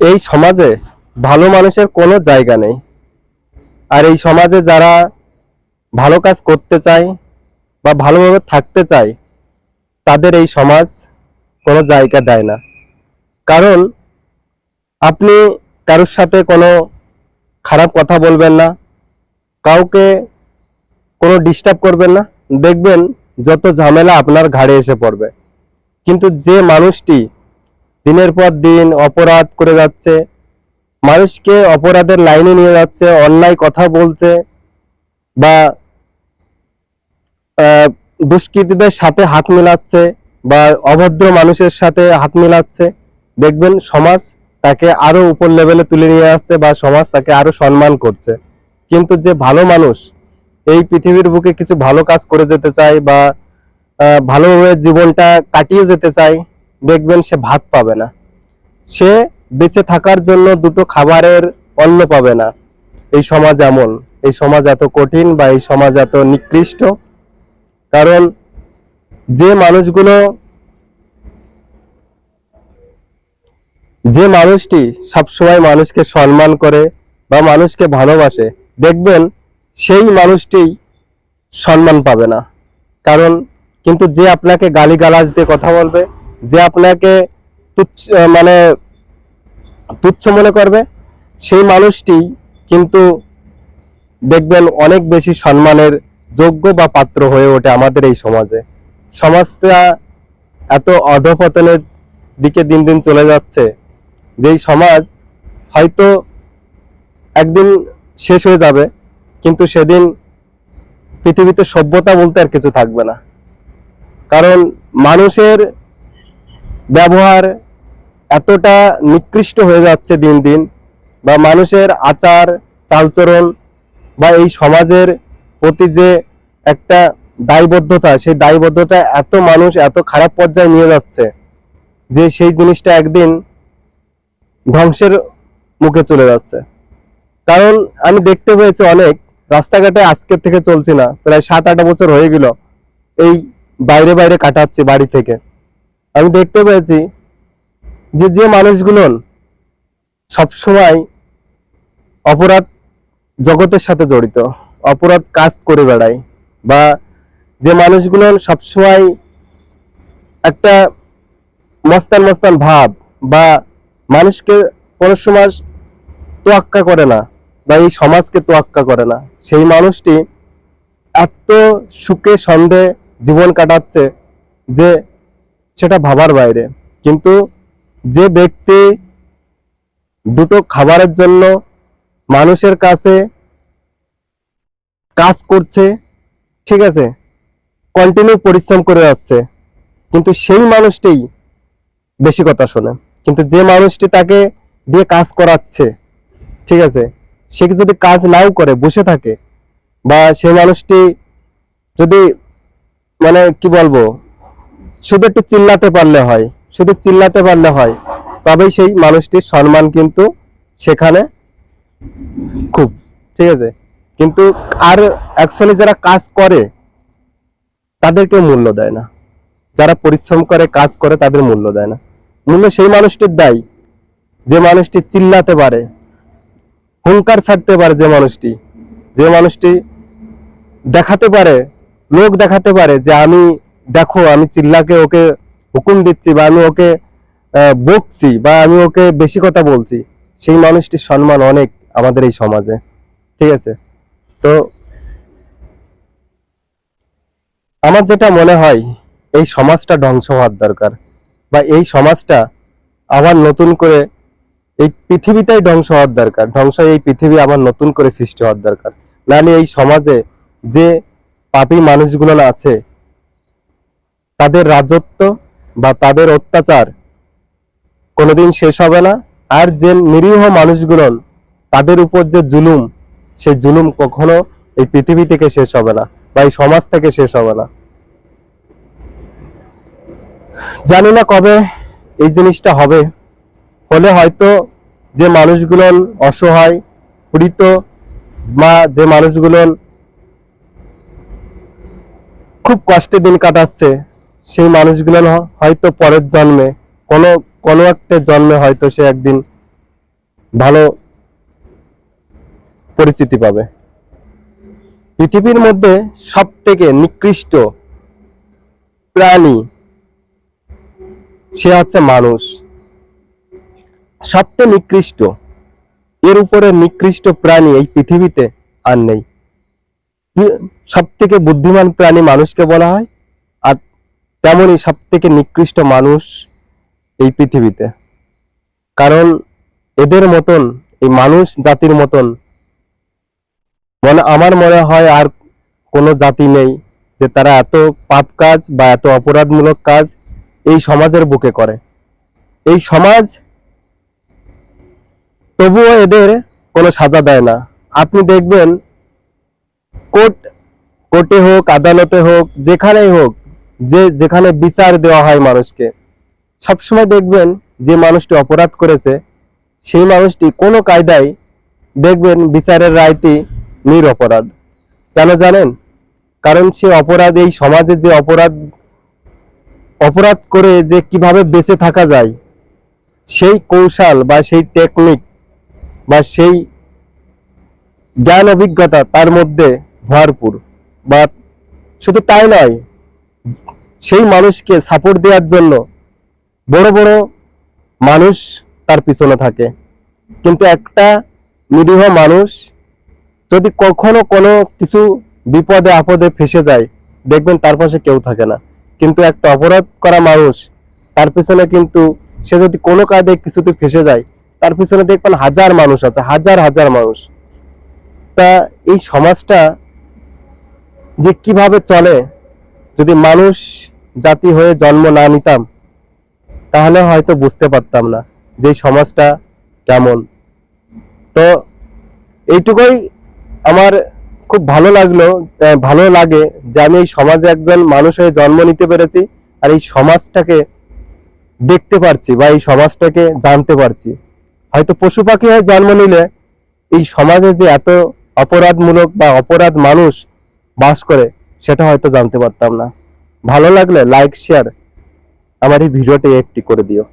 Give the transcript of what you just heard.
এই সমাজে ভালো মানুষের কোনো জায়গা নেই। আর এই সমাজে যারা ভালো কাজ করতে চায় বা ভালোভাবে থাকতে চায়, তাদের এই সমাজ কোনো জায়গা দেয় না। কারণ আপনি কারোর সাথে কোনো খারাপ কথা বলবেন না, কাউকে কোনো ডিস্টার্ব করবেন না, দেখবেন যত ঝামেলা আপনার ঘাড়ে এসে পড়বে। কিন্তু যে মানুষটি দিনের পর দিন অপরাধ করে যাচ্ছে, মানুষকে অপরাধের লাইনে নিয়ে যাচ্ছে, অন্যায় কথা বলছে বা দুষ্কৃতীদের সাথে হাত মিলাচ্ছে বা অভদ্র মানুষের সাথে হাত মিলাচ্ছে, দেখবেন সমাজ তাকে আরো উপর লেভেলে তুলে নিয়ে আসছে বা সমাজ তাকে আরো সম্মান করছে। কিন্তু যে ভালো মানুষ এই পৃথিবীর বুকে কিছু ভালো কাজ করে যেতে চায় বা ভালোভাবে জীবনটা কাটিয়ে যেতে চায়, দেখবেন সে ভাত পাবে না, সে বেঁচে থাকার জন্য দুটো খাবারের অন্ন পাবে না। এই সমাজ এমন, এই সমাজ এত কঠিন বা এই সমাজ এত নিকৃষ্ট। কারণ যে মানুষগুলো, যে মানুষটি সবসময় মানুষকে সম্মান করে বা মানুষকে ভালোবাসে, দেখবেন সেই মানুষটি সম্মান পাবে না। কারণ কিন্তু যে আপনাকে গালিগালাজ দিয়ে কথা বলবে, যে আপনাকে তুচ্ছ মানে তুচ্ছ মনে করবে, সেই মানুষটি কিন্তু দেখবেন অনেক বেশি সম্মানের যোগ্য বা পাত্র হয়ে ওঠে আমাদের এই সমাজে। সমাজটা এত অধঃপতনের দিকে দিন দিন চলে যাচ্ছে, যেই সমাজ হয়তো একদিন শেষ হয়ে যাবে, কিন্তু সেদিন পৃথিবীতে সভ্যতা বলতে আর কিছু থাকবে না। কারণ মানুষের ব্যবহার এতটা নিকৃষ্ট হয়ে যাচ্ছে দিন দিন, বা মানুষের আচার চালচরণ বা এই সমাজের প্রতি যে একটা দায়বদ্ধতা, সেই দায়বদ্ধতা এত মানুষ এত খারাপ পর্যায়ে নিয়ে যাচ্ছে যে সেই জিনিসটা একদিন ধ্বংসের মুখে চলে যাচ্ছে। কারণ আমি দেখতে পেয়েছি অনেক রাস্তাঘাটে, আজকের থেকে চলছি না, প্রায় 7-8 বছর হয়ে গেল এই বাইরে বাইরে কাটাচ্ছি বাড়ি থেকে। আমি দেখতে পেয়েছি যে যে মানুষগুলো সবসময় অপরাধ জগতের সাথে জড়িত, অপরাধ কাজ করে বেড়ায়, বা যে মানুষগুলো সবসময় একটা মস্তান মস্তান ভাব বা মানুষকে কোনো সময় তোয়াক্কা করে না বা এই সমাজকে তোয়াক্কা করে না, সেই মানুষটি এত সুখে সন্ধে জীবন কাটাচ্ছে যে সেটা ভাবার বাইরে। কিন্তু যে ব্যক্তি দুটো খাবারের জন্য মানুষের কাছে কাজ করছে, ঠিক আছে, কন্টিনিউ পরিশ্রম করে যাচ্ছে, কিন্তু সেই মানুষটিই বেশি কথা শোনে। কিন্তু যে মানুষটি তাকে দিয়ে কাজ করাচ্ছে, ঠিক আছে, সে যদি কাজ নাও করে বসে থাকে, বা সেই মানুষটি যদি কি বলবো, শুধু একটু চিল্লাতে পারলে হয়, শুধু চিল্লাতে পারলে হয়, তবেই সেই মানুষটির সম্মান কিন্তু সেখানে খুব, ঠিক আছে। কিন্তু আর অ্যাকচুয়ালি যারা কাজ করে তাদেরকে মূল্য দেয় না, যারা পরিশ্রম করে কাজ করে তাদের মূল্য দেয় না। মূল্য সেই মানুষটির দেয় যে মানুষটি চিল্লাতে পারে, হুঙ্কার ছাড়তে পারে, যে মানুষটি দেখাতে পারে, লোক দেখাতে পারে যে আমি, দেখো আমি চিল্লাকে ওকে হুকুম দিচ্ছি বা আমি ওকে বকছি বা আমি ওকে বেশি কথা বলছি, সেই মানুষটির সম্মান অনেক আমাদের এই সমাজে, ঠিক আছে। তো আমার যেটা মনে হয়, এই সমাজটা ধ্বংস হওয়ার দরকার, বা এই সমাজটা আবার নতুন করে এই পৃথিবীটাই ধ্বংস হওয়ার দরকার, এই পৃথিবী আবার নতুন করে সৃষ্টি হওয়ার দরকার। নাহলে এই সমাজে যে পাপী মানুষগুলো আছে, তাদের রাজত্ব বা তাদের অত্যাচার কোনোদিন শেষ হবে না। আর যে নিরীহ মানুষগুলো, তাদের উপর যে জুলুম, সেই জুলুম কখনো এই পৃথিবী থেকে শেষ হবে না বা এই সমাজ থেকে শেষ হবে না। জানি না কবে এই জিনিসটা হবে, হলে হয়তো যে মানুষগুলো অসহায় পীড়িত বা যে মানুষগুলো খুব কষ্টে দিন কাটাচ্ছে, সেই মানুষগুলো হয়তো পরের জন্মে কোনো কোনো একটা জন্মে হয়তো সে একদিন ভালো পরিচিতি পাবে। পৃথিবীর মধ্যে সব থেকে নিকৃষ্ট প্রাণী সে হচ্ছে মানুষ, সবচেয়ে নিকৃষ্ট। এর উপরে নিকৃষ্ট প্রাণী এই পৃথিবীতে আর নেই। সব থেকে বুদ্ধিমান প্রাণী মানুষকে বলা হয়, আর তেমনই সব থেকে নিকৃষ্ট মানুষ এই পৃথিবীতে। কারণ এদের মতন, এই মানুষ জাতির মতন আমার মনে হয় আর কোনো জাতি নেই যে তারা এত পাপ কাজ বা এত অপরাধমূলক কাজ এই সমাজের বুকে করে। এই সমাজ তবুও এদের কোনো সাজা দেয় না। আপনি দেখবেন কোর্টে হোক, আদালতে হোক, যেখানেই হোক, যেখানে বিচার দেওয়া হয় মানুষকে, সবসময় দেখবেন যে মানুষটি অপরাধ করেছে সেই মানুষটি কোনো কায়দায় দেখবেন বিচারের রায়টি নিরপরাধ। কেন জানেন? কারণ সে অপরাধ, এই সমাজে যে অপরাধ করে যে কিভাবে বেঁচে থাকা যায় সেই কৌশল বা সেই টেকনিক বা সেই জ্ঞান অভিজ্ঞতা তার মধ্যে ভরপুর। বা শুধু তাই নয়, সেই মানুষকে সাপোর্ট দেওয়ার জন্য বড় বড় মানুষ তার পিছনে থাকে। কিন্তু একটা নিরীহ মানুষ যদি কখনো কোনো কিছু বিপদে আপদে ফেসে যায়, দেখবেন তার পাশে কেউ থাকে না। কিন্তু একটা অপরাধ করা মানুষ, তার পিছনে কিন্তু সে যদি কোনো কাজে কিছুতে ফেসে যায়, তার পিছনে দেখবেন হাজার মানুষ আছে, হাজার হাজার মানুষ। তা এই সমাজটা যে কিভাবে চলে, যদি মানুষ জাতি হয়ে জন্ম না নিতাম তাহলে হয়তো বুঝতে পারতাম না যে সমাজটা কেমন। তো এইটুকুই আমার খুব ভালো লাগলো, ভালো লাগে যে আমি এই সমাজে একজন মানুষ হয়ে জন্ম নিতে পেরেছি, আর এই সমাজটাকে দেখতে পারছি বা এই সমাজটাকে জানতে পারছি। হয়তো পশু পাখি হয়ে জন্ম নিলে এই সমাজে যে এত অপরাধমূলক বা অপরাধ মানুষ বাস করে সেটা হয়তো জানতে পারতাম না। ভালো লাগলে লাইক শেয়ার আমার এই ভিডিওটি একটি করে দিও।